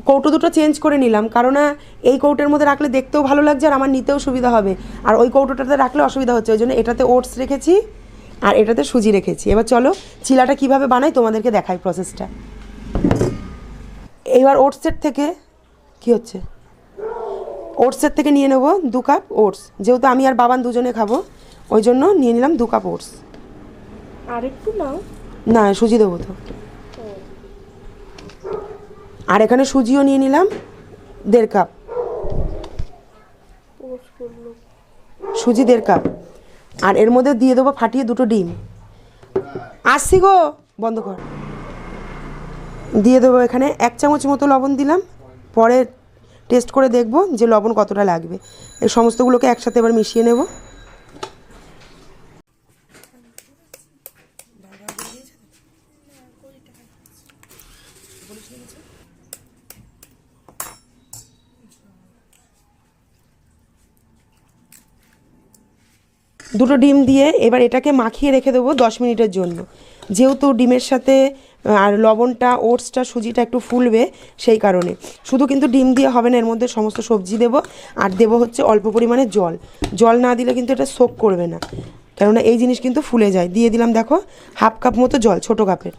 কৌটো দুটো চেঞ্জ করে নিলাম, কারণ এই কৌটোর মধ্যে রাখলে দেখতেও ভালো লাগছে আর আমার নিতেও সুবিধা হবে, আর ওই কৌটোটাতে রাখলে অসুবিধা হচ্ছে, ওই জন্য এটাতে ওটস রেখেছি আর এটাতে সুজি রেখেছি। এবার চলো চিলাটা কিভাবে বানাই তোমাদেরকে দেখাই প্রসেসটা। এইবার ওটসের থেকে কি হচ্ছে, ওটসের থেকে নিয়ে নেবো 2 কাপ ওটস, যেহেতু আমি আর বাবান দুজনে খাবো ওই জন্য নিয়ে নিলাম 2 কাপ ওটস। আর একটু নাও না, সুজি দেবো তো। আর এখানে সুজিও নিয়ে নিলাম 1.5 কাপ, সুজি 1.5 কাপ। আর এর মধ্যে দিয়ে দেবো ফাটিয়ে 2টো ডিম। আসছি গো, বন্ধ কর। দিয়ে দেবো এখানে 1 চামচ মতো লবণ দিলাম, পরে টেস্ট করে দেখব যে লবণ কতটা লাগবে। এই সমস্তগুলোকে একসাথে এবার মিশিয়ে নেব। দুটো ডিম দিয়ে এবার এটাকে মাখিয়ে রেখে দেবো 10 মিনিটের জন্য। যেহেতু ডিমের সাথে আর লবণটা ওটসটা সুজিটা একটু ফুলবে, সেই কারণে শুধু কিন্তু ডিম দিয়ে হবে না, এর মধ্যে সমস্ত সবজি দেব আর দেব হচ্ছে অল্প পরিমাণে জল। জল না দিলে কিন্তু এটা সোক করবে না, কেননা এই জিনিস কিন্তু ফুলে যায়। দিয়ে দিলাম দেখো 1/2 কাপ মতো জল, ছোটো কাপের।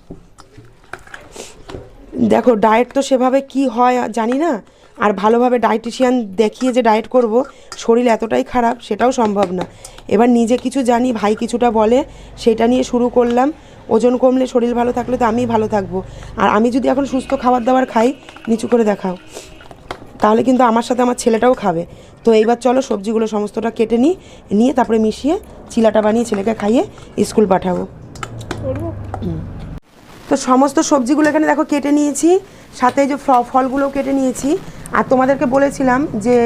দেখো ডায়েট তো সেভাবে কি হয় জানি না, আর ভালোভাবে ডায়েটিশিয়ান দেখিয়ে যে ডায়েট করব শরীর এতটাই খারাপ সেটাও সম্ভব না। এবার নিজে কিছু জানি, ভাই কিছুটা বলে, সেটা নিয়ে শুরু করলাম। ওজন কমলে শরীর ভালো থাকলে তো আমিই ভালো থাকবো, আর আমি যদি এখন সুস্থ খাবার দাবার খাই, নিচু করে দেখাও, তাহলে কিন্তু আমার সাথে আমার ছেলেটাও খাবে। তো এইবার চলো সবজিগুলো সমস্তটা কেটে নিয়ে তারপরে মিশিয়ে চিলাটা বানিয়ে ছেলেকে খাইয়ে স্কুল পাঠাবো। তো সমস্ত সবজিগুলো এখানে দেখো কেটে নিয়েছি, সাথে যে ফলগুলোও কেটে নিয়েছি। আর তোমাদেরকে বলেছিলাম যে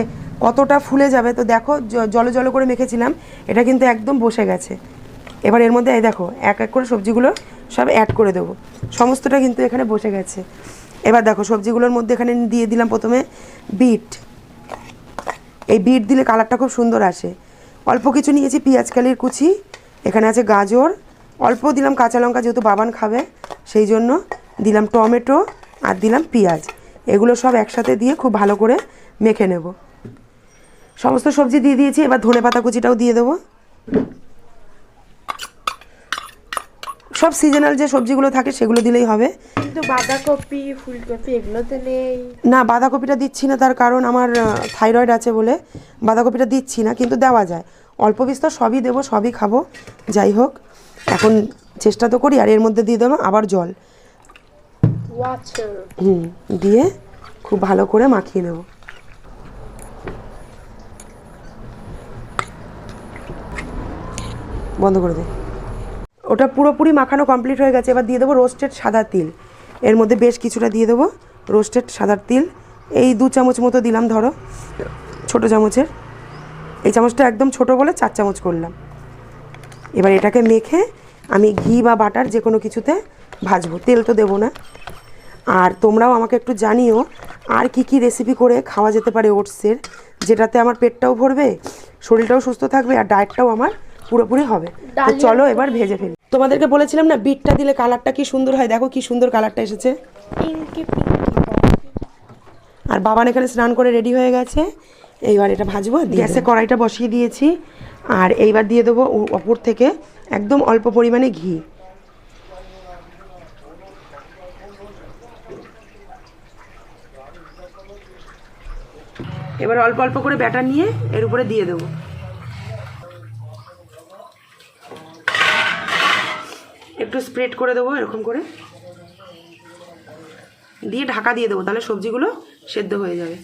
কতটা ফুলে যাবে, তো দেখো জলো জলো করে মেখেছিলাম, এটা কিন্তু একদম বসে গেছে। এবার এর মধ্যে এই দেখো এক এক করে সবজিগুলো সব অ্যাড করে দেবো, সমস্তটা কিন্তু এখানে বসে গেছে। এবার দেখো সবজিগুলোর মধ্যে এখানে দিয়ে দিলাম প্রথমে বিট। এই বিট দিলে কালারটা খুব সুন্দর আসে। অল্প কিছু নিয়েছি পেঁয়াজ কালির কুচি, এখানে আছে গাজর, অল্প দিলাম কাঁচা লঙ্কা, যেহেতু বাবান খাবে সেই জন্য দিলাম টমেটো আর দিলাম পেঁয়াজ। এগুলো সব একসাথে দিয়ে খুব ভালো করে মেখে নেব। সমস্ত সবজি দিয়ে দিয়েছি, এবার ধনেপাতা কুচিটাও দিয়ে দেবো। সব সিজনাল যে সবজিগুলো থাকে সেগুলো দিলেই হবে। কিন্তু বাঁধাকপি ফুলকপি এগুলোতে নেই। না, বাঁধাকপিটা দিচ্ছি না, তার কারণ আমার থাইরয়েড আছে বলে বাঁধাকপিটা দিচ্ছি না, কিন্তু দেওয়া যায় অল্প বিস্তর, সবই দেবো, সবই খাবো। যাই হোক এখন চেষ্টা তো করি। আর এর মধ্যে দিয়ে দেবো আবার জল, দিয়ে খুব ভালো করে মাখিয়ে নেব। বন্ধ করে দে। ওটা পুরোপুরি মাখানো কমপ্লিট হয়ে গেছে। এবার দিয়ে দেবো রোস্টেড সাদা তিল, এর মধ্যে বেশ কিছুটা দিয়ে দেবো রোস্টেড সাদা তিল। এই 2 চামচ মতো দিলাম, ধরো ছোটো চামচের, এই চামচটা একদম ছোট বলে 4 চামচ করলাম। এবার এটাকে মেখে আমি ঘি বা বাটার যে কোনো কিছুতে ভাজবো, তেল তো দেবো না। আর তোমরাও আমাকে একটু জানিও আর কি রেসিপি করে খাওয়া যেতে পারে ওটসের, যেটাতে আমার পেটটাও ভরবে, শরীরটাও সুস্থ থাকবে আর ডায়েটটাও আমার পুরোপুরি হবে। তো চলো এবার ভেজে ফেলি। তোমাদেরকে বলেছিলাম না বিটটা দিলে কালারটা কি সুন্দর হয়, দেখো কি সুন্দর কালারটা এসেছে। আর বাবান এখানে স্নান করে রেডি হয়ে গেছে। এইবার এটা ভাজবো, গ্যাসে কড়াইটা বসিয়ে দিয়েছি। আর এইবার দিয়ে দেবো ওপর থেকে একদম অল্প পরিমাণে ঘি। এবার অল্প অল্প করে ব্যাটার নিয়ে এর উপরে দিয়ে দেবো। একটু স্প্রেড করে দেবো এরকম করে, দিয়ে ঢাকা দিয়ে দেবো, তাহলে সবজিগুলো সেদ্ধ হয়ে যাবে।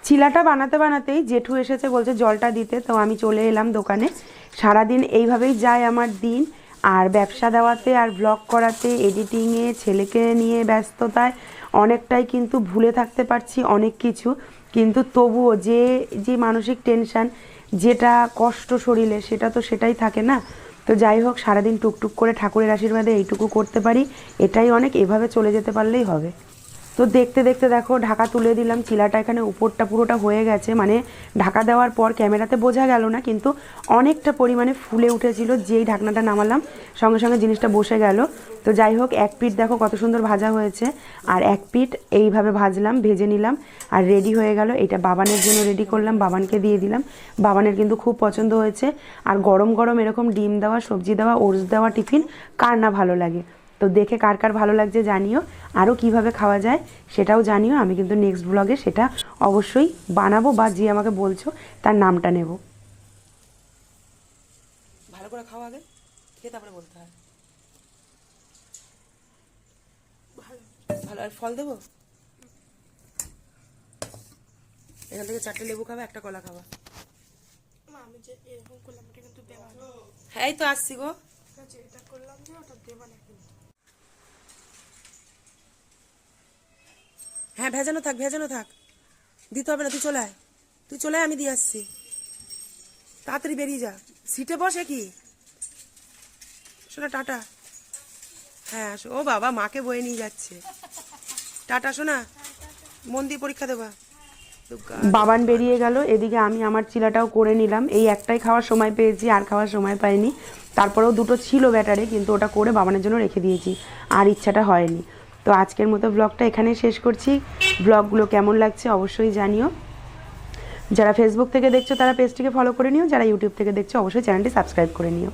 চিলাটা বানাতে বানাতেই জেঠু এসেছে, বলছে জলটা দিতে, তো আমি চলে এলাম দোকানে। সারাদিন এইভাবেই যায় আমার দিন, আর ব্যবসা দেওয়াতে আর ব্লগ করাতে, এডিটিংয়ে, ছেলেকে নিয়ে ব্যস্ততায় অনেকটাই কিন্তু ভুলে থাকতে পারছি অনেক কিছু। কিন্তু তবুও যে মানসিক টেনশান, যেটা কষ্ট শরীরে, সেটা তো সেটাই থাকে না। তো যাই হোক সারাদিন টুকটুক করে ঠাকুরের আশীর্বাদে এইটুকু করতে পারি, এটাই অনেক। এভাবে চলে যেতে পারলেই হবে। তো দেখতে দেখতে দেখো ঢাকা তুলে দিলাম। চিলাটা এখানে উপরটা পুরোটা হয়ে গেছে, মানে ঢাকা দেওয়ার পর ক্যামেরাতে বোঝা গেল না, কিন্তু অনেকটা পরিমাণে ফুলে উঠেছিল। যেই ঢাকনাটা নামালাম সঙ্গে সঙ্গে জিনিসটা বসে গেল। তো তো যাই হোক, এক পিঠ দেখো কত সুন্দর ভাজা হয়েছে, আর এক পিঠ এইভাবে ভাজলাম, ভেজে নিলাম আর রেডি হয়ে গেল। এটা বাবানের জন্য রেডি করলাম, বাবানকে দিয়ে দিলাম। বাবানের কিন্তু খুব পছন্দ হয়েছে। আর গরম গরম এরকম ডিম দেওয়া, সবজি দেওয়া, ওটস দেওয়া টিফিন কার না ভালো লাগে। তো দেখে কার কার ভালো লাগছে জানিও, আরও কিভাবে খাওয়া যায় সেটাও জানিও। আমি কিন্তু নেক্সট ব্লগে সেটা অবশ্যই বানাবো, বা যে আমাকে বলছো তার নামটা নেব। ভালো করে খাওয়া আগে, খেয়ে তারপরে বলতে হয়। ভালো, আর ফল দেবো? এখান থেকে 4টে লেবু খাবা, একটা কলা খাবা। আমি যে এরকম করলাম এটা কিন্তু দেবা না। হ্যাঁ, এই তো আসছি গো। এটা করলাম যে ওটা দেবা না কিন্তু। হ্যাঁ, ভেজানো থাক, ভেজানো থাক, দিতে হবে না। তুই চলে আয়, তুই চলে আয়, আমি দিয়ে আসছি। তাড়াতাড়ি বেরিয়ে যা, সিটে বসে কি শোনা। টাটা। হ্যাঁ আসো। ও বাবা, মাকে বয়ে নিয়ে যাচ্ছে। টাটা শোনা, মন দিয়ে পরীক্ষা দেবা। বাবান বেরিয়ে গেল, এদিকে আমি আমার চিলাটাও করে নিলাম। এই একটাই খাওয়ার সময় পেয়েছি, আর খাওয়ার সময় পাইনি। তারপরেও দুটো ছিল ব্যাটারে, কিন্তু ওটা করে বাবানের জন্য রেখে দিয়েছি, আর ইচ্ছাটা হয়নি। তো আজকের মতো ব্লগটা এখানেই শেষ করছি। ব্লগগুলো কেমন লাগছে অবশ্যই জানিও। যারা ফেসবুক থেকে দেখছো তারা পেজটিকে ফলো করে নিও, যারা ইউটিউব থেকে দেখছো অবশ্যই চ্যানেলটি সাবস্ক্রাইব করে নিও।